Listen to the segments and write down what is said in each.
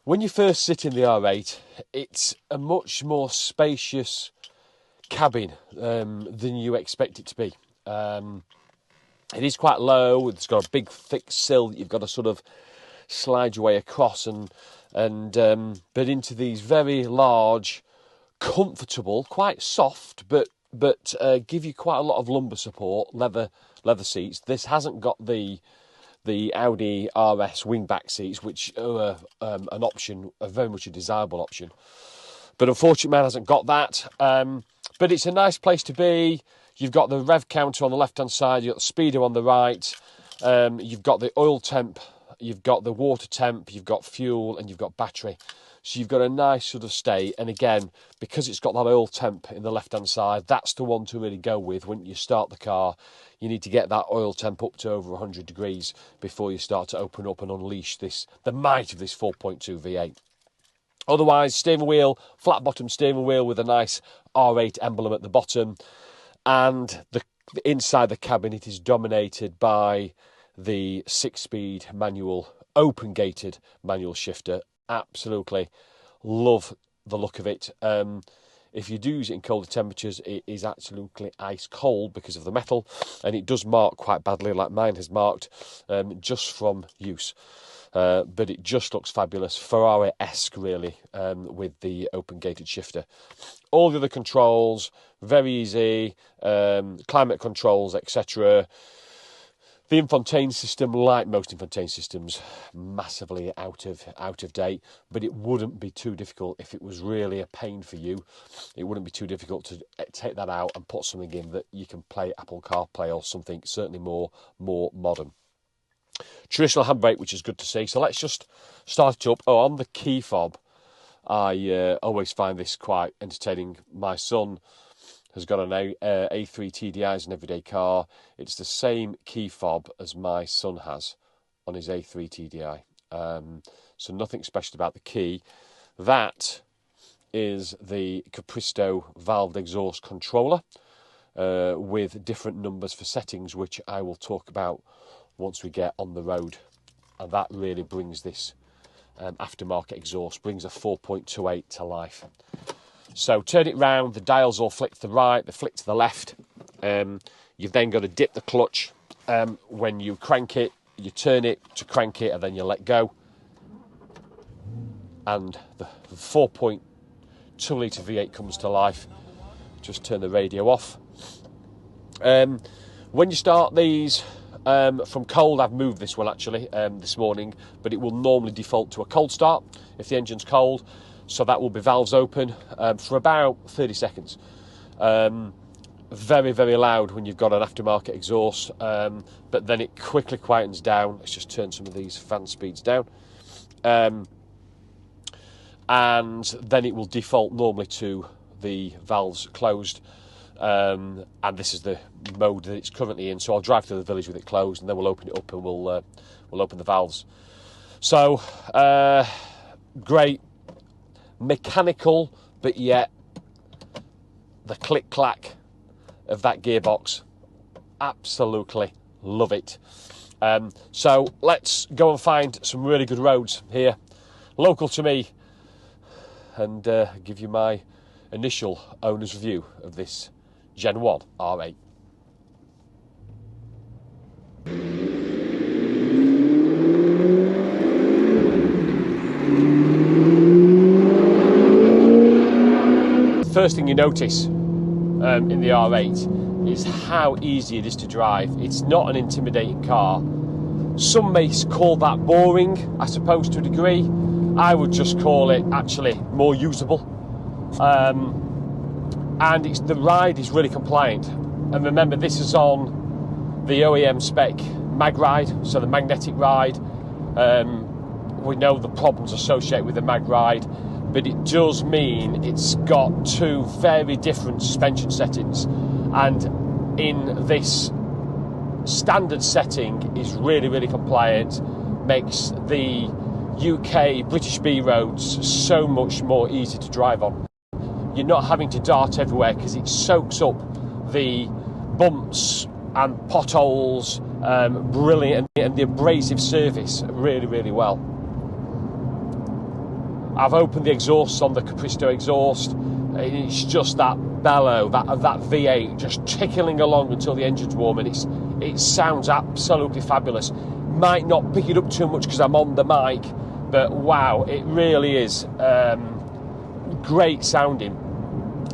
When you first sit in the R8, it's a much more spacious cabin than you expect it to be. It is quite low. It's got a big, thick sill that you've got to sort of slide your way across, but into these very large, comfortable, quite soft, but give you quite a lot of lumbar support, leather seats. This hasn't got the Audi RS wingback seats, which are an option, a very much a desirable option. But unfortunately, man hasn't got that. But it's a nice place to be. You've got the rev counter on the left-hand side. You've got the speedo on the right. You've got the oil temp. You've got the water temp. You've got fuel, and you've got battery. So you've got a nice sort of state. And again, because it's got that oil temp in the left-hand side, that's the one to really go with when you start the car. You need to get that oil temp up to over 100 degrees before you start to open up and unleash the might of this 4.2 V8. Otherwise, steering wheel, flat-bottom steering wheel with a nice R8 emblem at the bottom. And the inside the cabin, it is dominated by the 6-speed manual, open-gated manual shifter. Absolutely love the look of it. If you do use it in colder temperatures, it is absolutely ice cold because of the metal, and it does mark quite badly, like mine has marked, just from use. But it just looks fabulous, Ferrari-esque really, with the open-gated shifter. All the other controls, very easy, climate controls, etc. The infotainment system, like most infotainment systems, massively out of date, but it wouldn't be too difficult if it was really a pain for you. It wouldn't be too difficult to take that out and put something in that you can play Apple CarPlay or something certainly more modern. Traditional handbrake, which is good to see. So let's just start it up. Oh, on the key fob, I always find this quite entertaining. My son has got an A3 TDI as an everyday car. It's the same key fob as my son has on his A3 TDI. So nothing special about the key. That is the Capristo valved exhaust controller with different numbers for settings, which I will talk about once we get on the road. And that really brings this aftermarket exhaust, brings a 4.28 to life. So turn it round, the dials all flick to the right, they flick to the left. You've then got to dip the clutch when you crank it, you turn it to crank it, and then you let go. And the 4.2 litre V8 comes to life. Just turn the radio off. When you start these from cold, I've moved this one actually this morning, but it will normally default to a cold start if the engine's cold. So that will be valves open for about 30 seconds. Very, very loud when you've got an aftermarket exhaust, but then it quickly quietens down. Let's just turn some of these fan speeds down. And then it will default normally to the valves closed. And this is the mode that it's currently in. So I'll drive to the village with it closed, and then we'll open it up and we'll open the valves. So great. Mechanical, but yet the click-clack of that gearbox, absolutely love it. So let's go and find some really good roads here, local to me, and give you my initial owner's review of this Gen 1 R8. First thing you notice in the R8 is how easy it is to drive. It's not an intimidating car. Some may call that boring, I suppose, to a degree. I would just call it actually more usable. And the ride is really compliant. And remember, this is on the OEM spec mag ride, so the magnetic ride. We know the problems associated with the mag ride, but it does mean it's got two very different suspension settings, and in this standard setting is really, really compliant, makes the UK British B roads so much more easy to drive on. You're not having to dart everywhere because it soaks up the bumps and potholes brilliant, and the abrasive surface really, really well. I've opened the exhaust on the Capristo exhaust, and it's just that bellow, that V8 just tickling along until the engine's warm, and it sounds absolutely fabulous. Might not pick it up too much because I'm on the mic, but wow, it really is great sounding.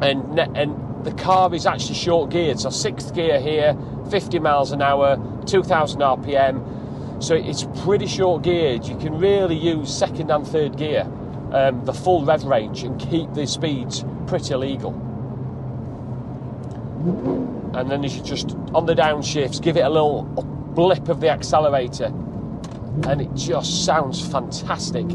And the car is actually short geared, so 6th gear here, 50 miles an hour, 2,000 RPM, so it's pretty short geared. You can really use 2nd and 3rd gear, the full rev range, and keep the speeds pretty legal. And then as you just, on the downshifts, give it a little blip of the accelerator, and it just sounds fantastic.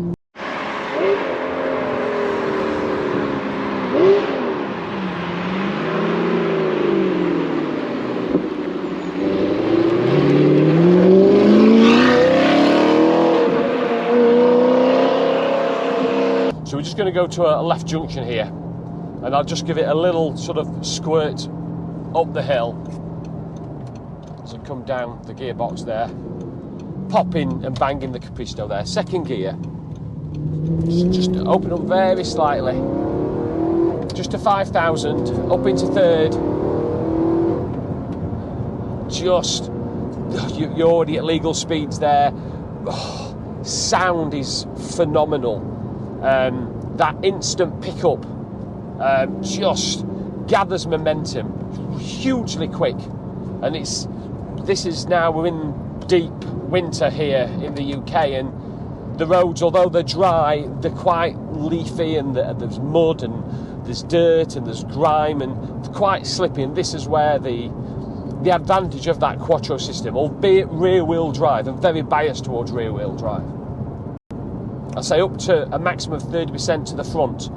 So we're just going to go to a left junction here, and I'll just give it a little sort of squirt up the hill as I come down the gearbox there, popping and banging the Capristo there. 2nd gear, just open up very slightly, just to 5,000, up into 3rd, just, you're already at legal speeds there. Oh, sound is phenomenal. That instant pickup just gathers momentum hugely quick, and this is now, we're in deep winter here in the UK, and the roads, although they're dry, they're quite leafy, and there's mud and there's dirt and there's grime and they're quite slippy, and this is where the advantage of that Quattro system, albeit rear wheel drive, and very biased towards rear wheel drive. I say up to a maximum of 30% to the front,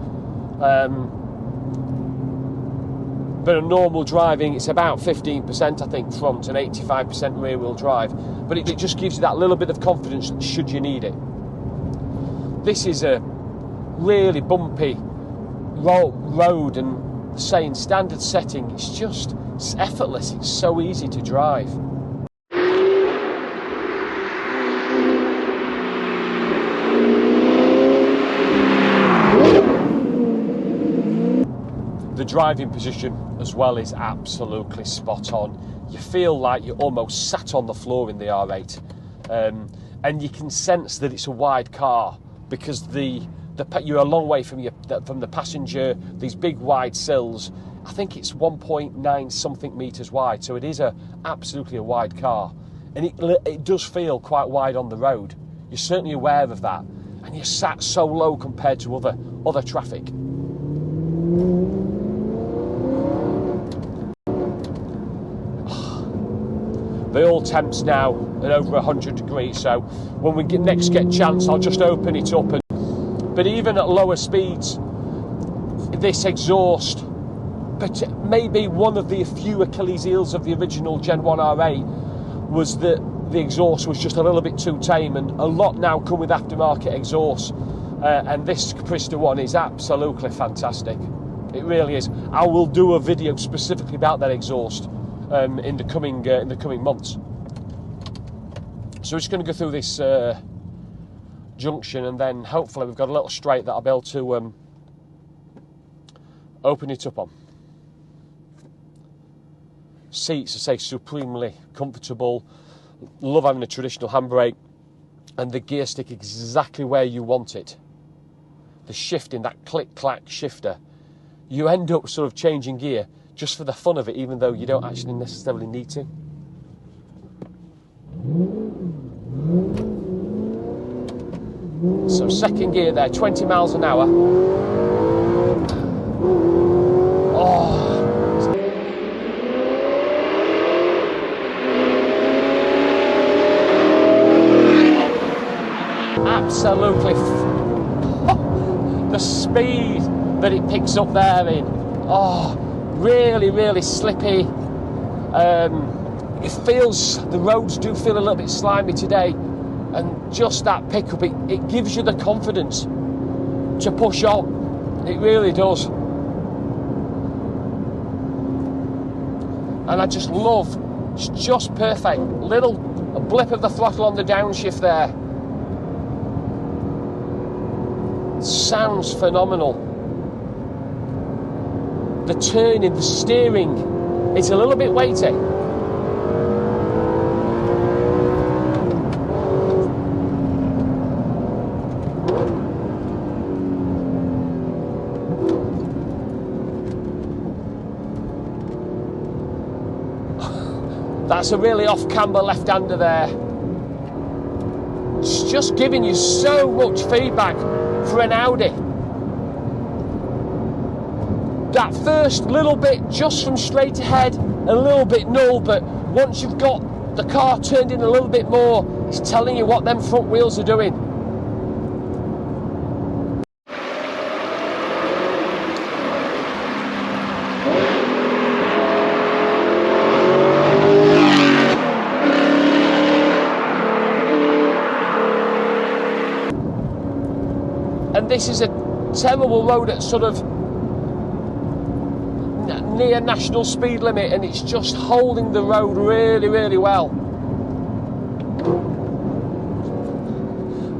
but in normal driving it's about 15% I think front and 85% rear wheel drive, but it just gives you that little bit of confidence should you need it. This is a really bumpy road, and saying standard setting, it's effortless, it's so easy to drive. The driving position as well is absolutely spot on. You feel like you're almost sat on the floor in the R8, and you can sense that it's a wide car because you're a long way from the passenger. These big wide sills, I think it's 1.9 something meters wide, so it is absolutely a wide car, and it does feel quite wide on the road. You're certainly aware of that, and you're sat so low compared to other traffic. The oil temps now at over 100 degrees, so when we next get chance, I'll just open it up. But even at lower speeds, this exhaust, but maybe one of the few Achilles heels of the original Gen 1 R8 was that the exhaust was just a little bit too tame, and a lot now come with aftermarket exhausts, and this Capristo one is absolutely fantastic. It really is. I will do a video specifically about that exhaust in the coming months. So we're just going to go through this junction, and then hopefully we've got a little straight that I'll be able to open it up on. Seats, I say, supremely comfortable. Love having a traditional handbrake, and the gear stick exactly where you want it. The shifting, that click-clack shifter, you end up sort of changing gear just for the fun of it, even though you don't actually necessarily need to. So 2nd gear there, 20 miles an hour. Oh. Absolutely. The speed that it picks up there in. Oh. Really, really slippy. It feels, the roads do feel a little bit slimy today, and just that pickup, it gives you the confidence to push on. It really does. And I just love, it's just perfect. A blip of the throttle on the downshift there. Sounds phenomenal. The turning, the steering, it's a little bit weighty. That's a really off-camber left-hander there. It's just giving you so much feedback for an Audi. That first little bit just from straight ahead, a little bit null, but once you've got the car turned in a little bit more, it's telling you what them front wheels are doing. And this is a terrible road at sort of near national speed limit, and it's just holding the road really, really well.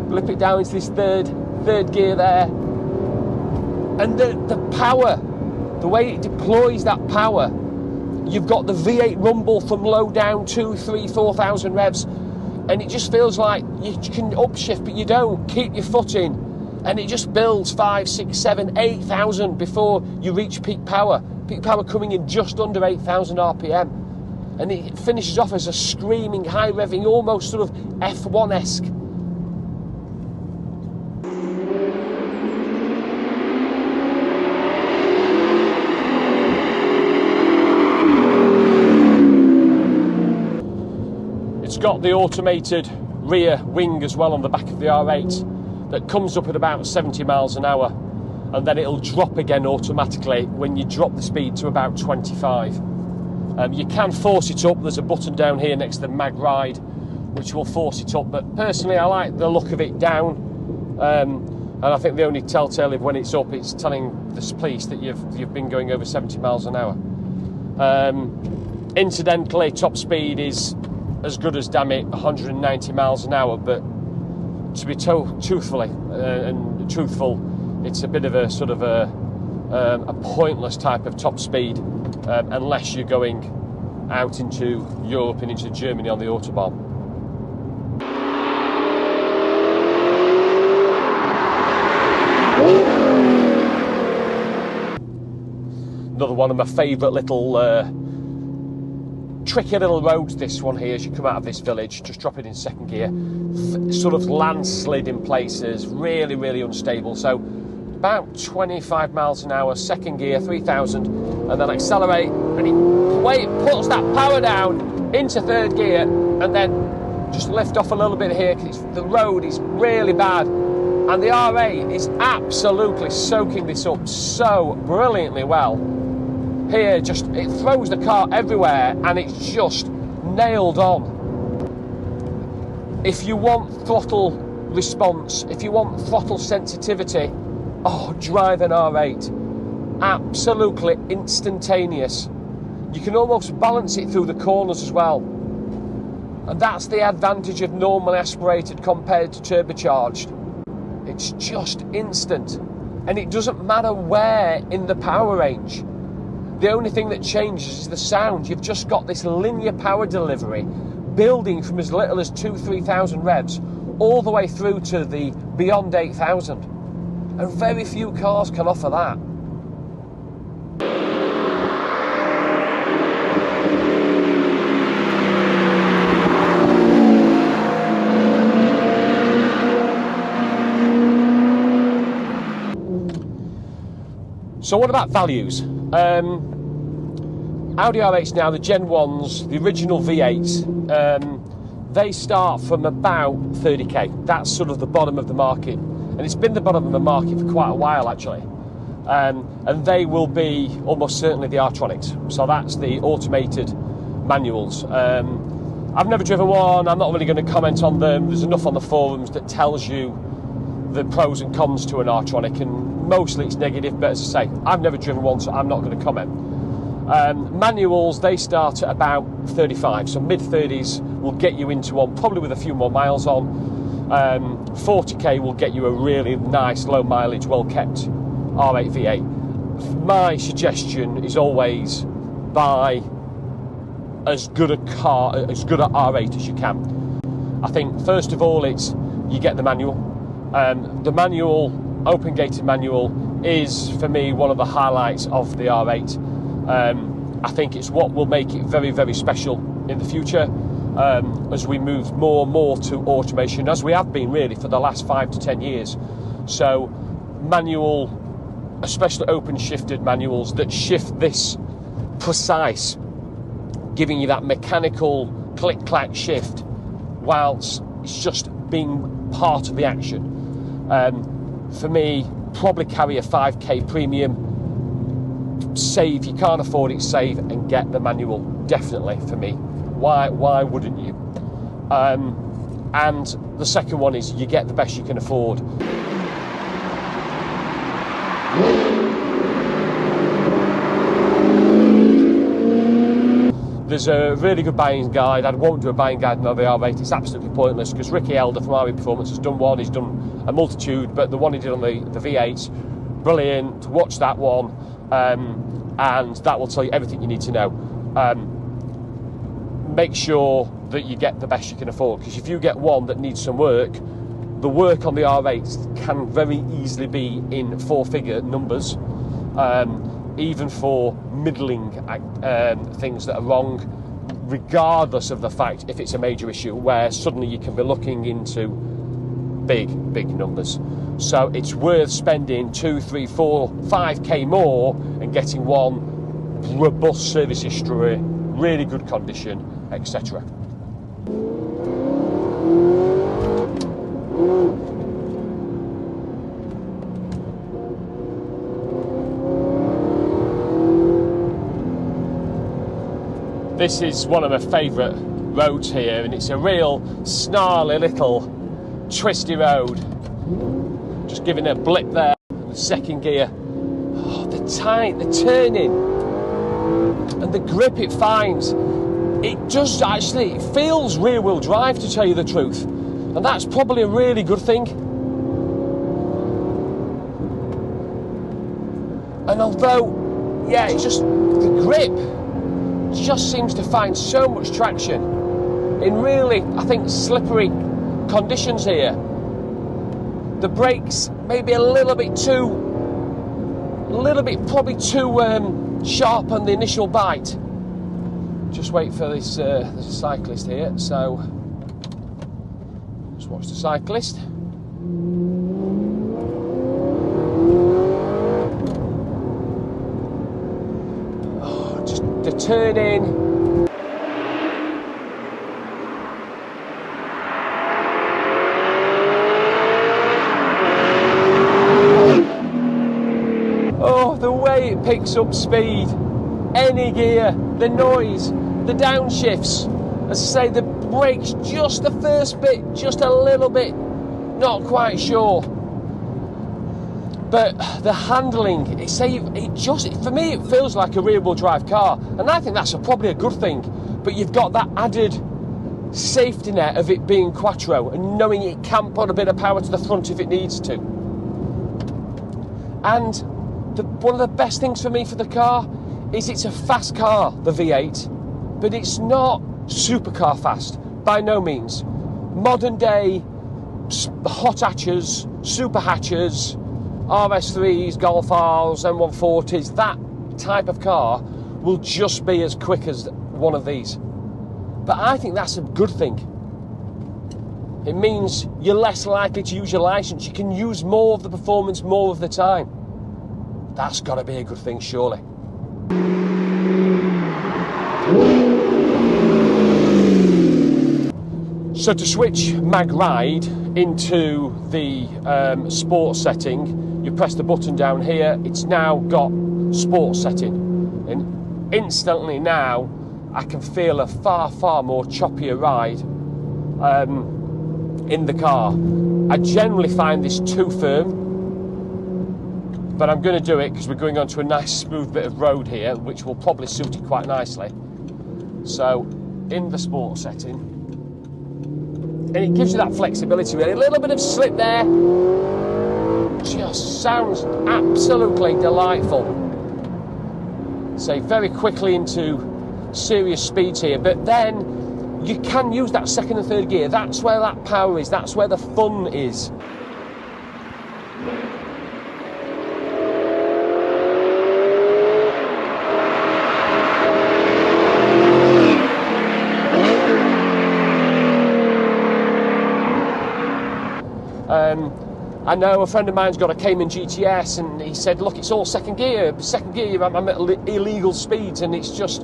Blip it down into this third gear there. And the power, the way it deploys that power, you've got the V8 rumble from low down 2, 3, 4,000 revs, and it just feels like you can upshift, but you don't. Keep your foot in. And it just builds 5, 6, 7, 8,000 before you reach peak power. Peak power coming in just under 8,000 RPM. And it finishes off as a screaming, high revving, almost sort of F1-esque. It's got the automated rear wing as well on the back of the R8. That comes up at about 70 miles an hour, and then it'll drop again automatically when you drop the speed to about 25. You can force it up. There's a button down here next to the mag ride which will force it up, but personally I like the look of it down, and I think the only telltale of when it's up, it's telling this police that you've been going over 70 miles an hour. Incidentally, top speed is as good as, damn it, 190 miles an hour, but to be truthful, it's a bit of a sort of a pointless type of top speed unless you're going out into Europe and into Germany on the Autobahn. Another one of my favourite little tricky little roads, this one here, as you come out of this village. Just drop it in second gear, sort of landslide in places, really, really unstable. So about 25 miles an hour, second gear, 3,000, and then accelerate, and it puts that power down into third gear, and then just lift off a little bit here, because the road is really bad, and the R8 is absolutely soaking this up so brilliantly well. Here, it throws the car everywhere, and it's just nailed on. If you want throttle response, if you want throttle sensitivity, drive an R8. Absolutely instantaneous. You can almost balance it through the corners as well. And that's the advantage of normally aspirated compared to turbocharged. It's just instant. And it doesn't matter where in the power range. The only thing that changes is the sound. You've just got this linear power delivery building from as little as 2,000-3,000 revs all the way through to the beyond 8,000. And very few cars can offer that. So what about values? Audi R8s now, the Gen 1s, the original V8s, they start from about 30k. That's sort of the bottom of the market. And it's been the bottom of the market for quite a while, actually. And they will be almost certainly the R-tronics. So that's the automated manuals. I've never driven one. I'm not really going to comment on them. There's enough on the forums that tells you the pros and cons to an R-tronic, and mostly it's negative, but as I say, I've never driven one, so I'm not going to comment. Manuals, they start at about 35, so mid-30s will get you into one, probably with a few more miles on. 40k will get you a really nice, low mileage, well kept R8 V8. My suggestion is always buy as good a car, as good an R8 as you can. I think first of all, it's you get the manual. The manual, open gated manual, is for me one of the highlights of the R8. I think it's what will make it very, very special in the future. As we move more and more to automation, as we have been really for the last 5 to 10 years. So manual, especially open shifted manuals that shift this precise, giving you that mechanical click-clack shift whilst it's just being part of the action. For me, probably carry a 5k premium, save, you can't afford it, save and get the manual, definitely for me. Why wouldn't you? And the second one is you get the best you can afford. There's a really good buying guide. I won't do a buying guide on the R8, it's absolutely pointless because Ricky Elder from RE Performance has done one, he's done a multitude, but the one he did on the V8's brilliant. Watch that one, and that will tell you everything you need to know. Make sure that you get the best you can afford, because if you get one that needs some work, the work on the R8 can very easily be in 4-figure numbers, even for middling things that are wrong, regardless of the fact if it's a major issue, where suddenly you can be looking into big numbers. So it's worth spending 2, 3, 4, 5k more and getting one robust service history, really good condition, etc. This is one of my favourite roads here, and it's a real snarly little twisty road. Just giving a blip there, the second gear. Oh, the turning and the grip it finds. It does actually, it feels rear-wheel drive, to tell you the truth, and that's probably a really good thing. And although, yeah, it's just the grip just seems to find so much traction in really, I think, slippery conditions here. The brakes maybe probably too sharp on the initial bite. Just wait for this, there's a cyclist here, so let's watch the cyclist. Oh, just the turning. Oh, the way it picks up speed, any gear, the noise, the downshifts. As I say, the brakes, just the first bit, just a little bit, not quite sure. But the handling, for me, it feels like a rear-wheel drive car, and I think that's probably a good thing. But you've got that added safety net of it being quattro and knowing it can put a bit of power to the front if it needs to. And one of the best things for me for the car is it's a fast car, the V8, but it's not supercar fast, by no means. Modern day hot hatches, super hatches, RS3s, Golf R's, M140s, that type of car will just be as quick as one of these. But I think that's a good thing. It means you're less likely to use your licence. You can use more of the performance more of the time. That's got to be a good thing, surely. So to switch mag ride into the sport setting, you press the button down here. It's now got sport setting, and instantly now I can feel a far more choppier ride in the car. I generally find this too firm, but I'm going to do it because we're going onto a nice smooth bit of road here, which will probably suit it quite nicely. So in the sport setting, And it gives you that flexibility, really. A little bit of slip there. Just sounds absolutely delightful. So very quickly into serious speeds here, but then you can use that second and third gear. That's where that power is. That's where the fun is. I know a friend of mine's got a Cayman GTS, and he said, look, it's all second gear. Second gear, I'm at illegal speeds, and it's just,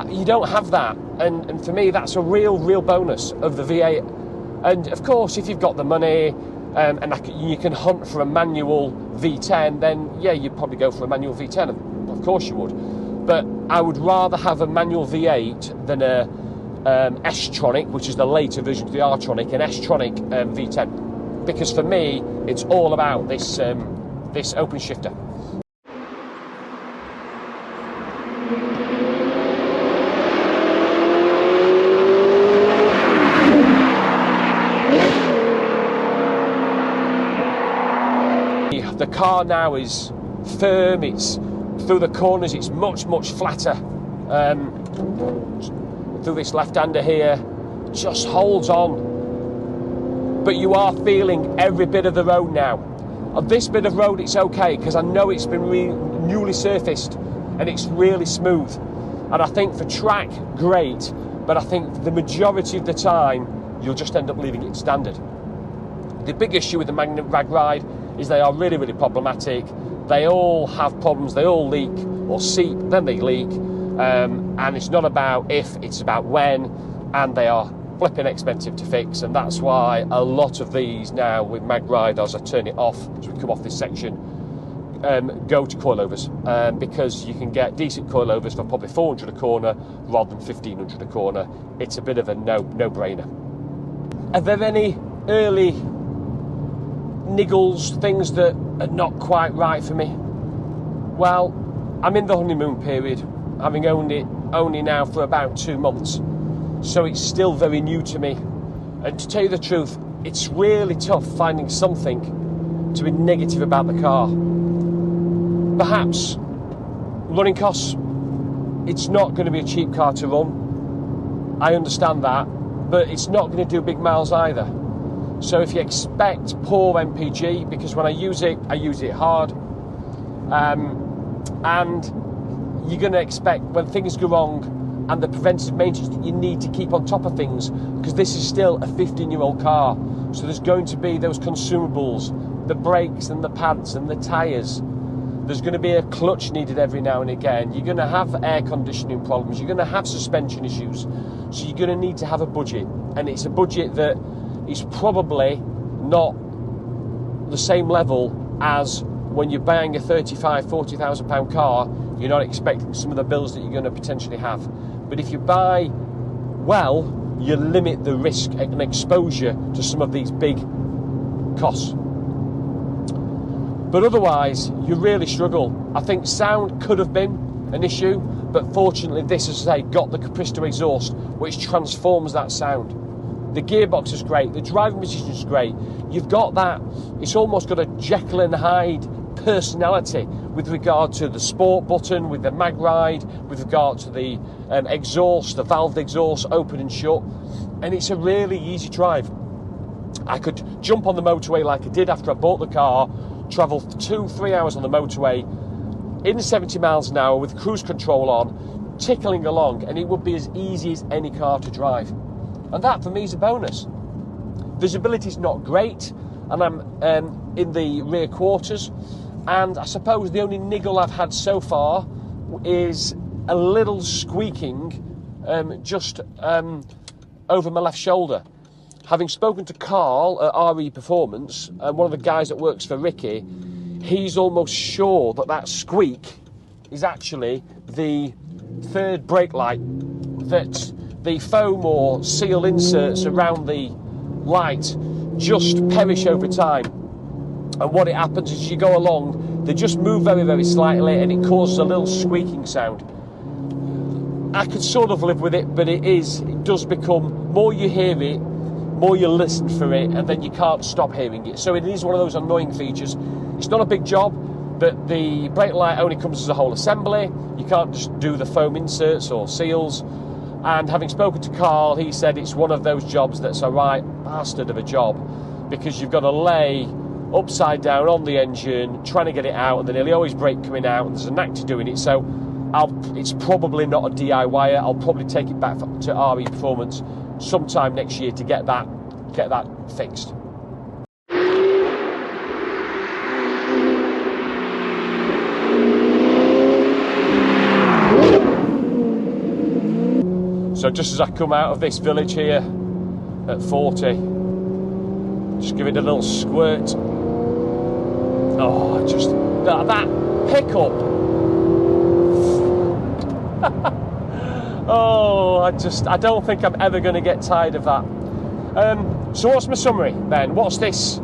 you don't have that. And for me, that's a real bonus of the V8. And of course, if you've got the money, and you can hunt for a manual V10, then yeah, you'd probably go for a manual V10. Of course you would. But I would rather have a manual V8 than a S-Tronic, which is the later version of the R-Tronic, an S-Tronic V10. Because for me, it's all about this this open shifter. The car now is firm. It's through the corners. It's much flatter. Through this left-hander here, just holds on. But you are feeling every bit of the road now. On this bit of road, it's okay, because I know it's been newly surfaced and it's really smooth. And I think for track, great, but I think the majority of the time, you'll just end up leaving it standard. The big issue with the magnet rag ride is they are really problematic. They all have problems, they all leak or seep, then they leak. And it's not about if, it's about when, and they are flipping expensive to fix, and that's why a lot of these now with mag ride, as I turn it off as we come off this section, go to coilovers, because you can get decent coilovers for probably 400 a corner rather than 1500 a corner. It's a bit of a no-brainer. Are there any early niggles, things that are not quite right for me? Well, I'm in the honeymoon period, having owned it only now for about 2 months. So it's still very new to me. And to tell you the truth, it's really tough finding something to be negative about the car. Perhaps running costs. It's not going to be a cheap car to run. I understand that. But it's not going to do big miles either. So if you expect poor MPG, because when I use it hard. And you're going to expect when things go wrong, and the preventative maintenance that you need to keep on top of things, because this is still a 15-year-old car. So there's going to be those consumables, the brakes and the pads and the tyres. There's going to be a clutch needed every now and again. You're going to have air conditioning problems. You're going to have suspension issues. So you're going to need to have a budget. And it's a budget that is probably not the same level as when you're buying a £35,000, £40,000 car. You're not expecting some of the bills that you're going to potentially have. But if you buy well, you limit the risk and exposure to some of these big costs. But otherwise, you really struggle. I think sound could have been an issue, but fortunately this, as I say, got the capacitor exhaust, which transforms that sound. The gearbox is great, the driving position is great. You've got that, it's almost got a Jekyll and Hyde personality with regard to the sport button, with the mag ride, with regard to the exhaust, the valved exhaust, open and shut, and it's a really easy drive. I could jump on the motorway like I did after I bought the car, travel 2-3 hours on the motorway in 70 miles an hour with cruise control on, tickling along, and it would be as easy as any car to drive. And that for me is a bonus. Visibility is not great, and I'm in the rear quarters, and I suppose the only niggle I've had so far is a little squeaking just over my left shoulder. Having spoken to Carl at RE Performance, one of the guys that works for Ricky, he's almost sure that that squeak is actually the third brake light, that the foam or seal inserts around the light just perish over time. And what it happens is you go along, they just move very, very slightly, and it causes a little squeaking sound. I could sort of live with it, but it does become, more you hear it, more you listen for it, and then you can't stop hearing it. So it is one of those annoying features. It's not a big job, but the brake light only comes as a whole assembly. You can't just do the foam inserts or seals. And having spoken to Carl, he said it's one of those jobs that's a right bastard of a job, because you've got to lay upside down on the engine, trying to get it out, and then nearly always brake coming out, and there's a knack to doing it. So it's probably not a DIYer. I'll probably take it back to RE Performance sometime next year to get that fixed. So just as I come out of this village here at 40, just give it a little squirt. Oh, just that pickup. Oh, I don't think I'm ever going to get tired of that. So what's my summary then? What's this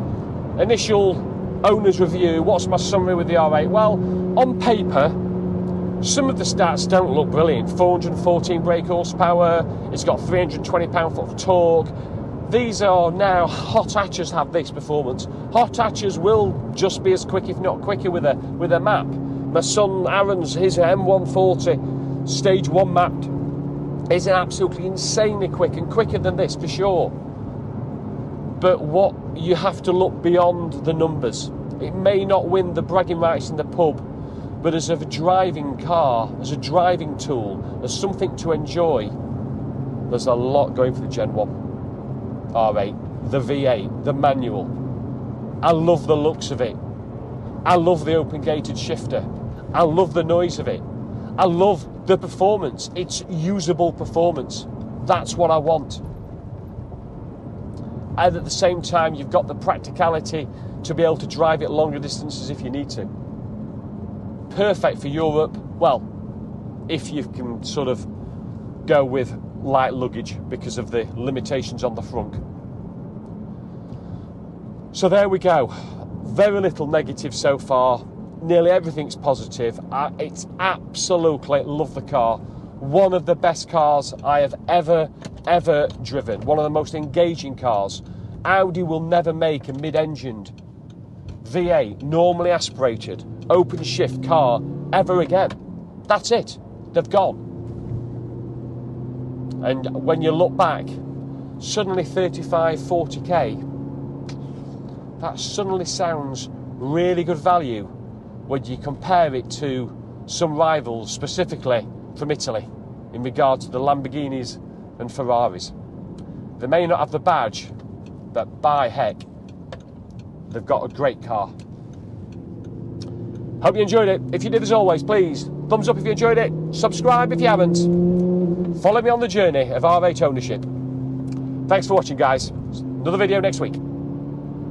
initial owner's review? What's my summary with the R8? Well, on paper, some of the stats don't look brilliant. 414 brake horsepower, it's got 320 pound-foot of torque. These are now, hot hatchers have this performance. Hot hatchers will just be as quick, if not quicker, with a map. My son Aaron's, his M140 stage 1 mapped is absolutely insanely quick, and quicker than this for sure. But what you have to look beyond the numbers. It may not win the bragging rights in the pub, but as a driving car, as a driving tool, as something to enjoy, there's a lot going for the Gen 1 R8, the V8, the manual. I love the looks of it. I love the open gated shifter. I love the noise of it. I love the performance. It's usable performance. That's what I want. And at the same time, you've got the practicality to be able to drive it longer distances if you need to. Perfect for Europe. Well, if you can sort of go with light luggage because of the limitations on the front. So there we go. Very little negative so far. Nearly everything's positive. It's absolutely love the car. One of the best cars I have ever driven. One of the most engaging cars. Audi will never make a mid-engined V8, normally aspirated, open shift car ever again. That's it. They've gone. And when you look back, suddenly 35, 40k, that suddenly sounds really good value when you compare it to some rivals, specifically from Italy, in regard to the Lamborghinis and Ferraris. They may not have the badge, but by heck, they've got a great car. Hope you enjoyed it. If you did, as always, please, thumbs up if you enjoyed it, subscribe if you haven't. Follow me on the journey of R8 ownership. Thanks for watching, guys. Another video next week.